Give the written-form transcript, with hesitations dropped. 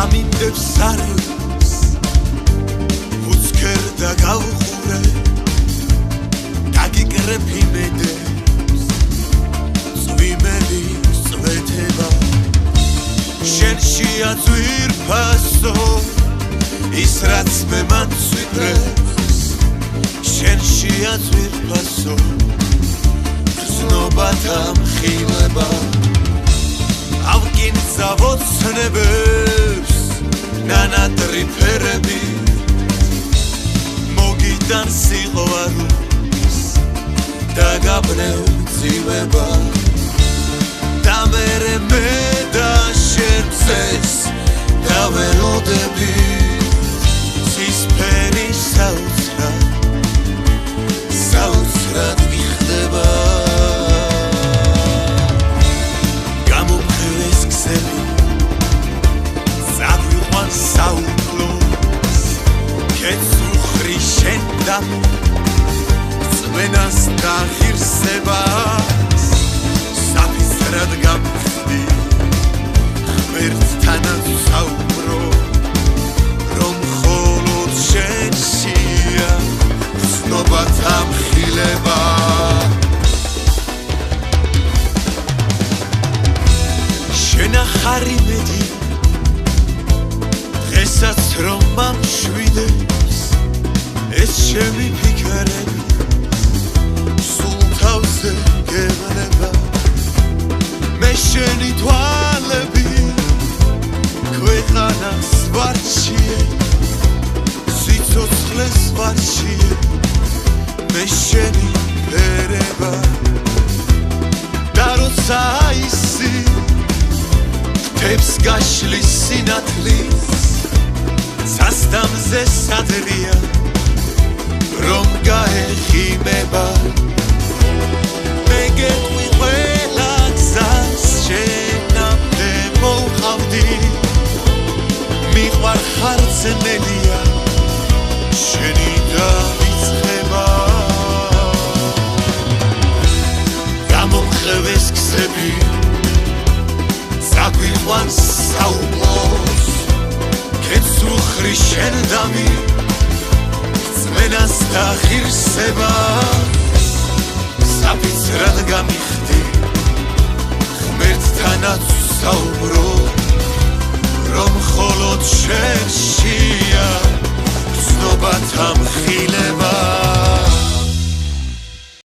ამინდებს არის უცქერდა გავხურე დაგიკრებ იმედებს წვიმელი წვეთება შენშია ძვირფასო ის რაც მე მანცვიტრებს შენშია ძვირფასო გრძნობათა მხილება ავკინცა ვოცნებებს ნანატრი ფერები მოგიდან სიყვარულს დაგაბნევ ძივება და მერე მე და შენ წეს დაველოდები ცისფერი საოცრად მიხდება გამომხევეს ქსელი საგვიყვან საუკლოს კეცუხრი შენ და წვენას და ღირსებას საფისრად გამხდი ღმერთთანაც საუბრო რომ მხოლოდ შენშია გრძნობათა მხილება შენახარი მედი დღესაც რომ მომშვიდებს ეს ჩემი ფიქრები სულ თავზე გეუბნება მე შენი თვალები ქვეყანას ვარჩიე სიცოცხლეს ვარჩიე მე შენი ფერება და როცა ისი ფთებს გაშლის სინათლის სასტამზე სადრია რომ გაეხიმება მე გეტყვი ყველა გზას შენამდე მოვყავდი მიყვარ ხარცნელია შენი დავიწყება გამომხევეს ქსები საგვიყვან საუკლოს კეცუხრი შენ დამი წვენას და ღირსებას საფისრად გამიხდი ღმერთთანაც საუბრო რომ მხოლოდ შენშია გრძნობათა მხილება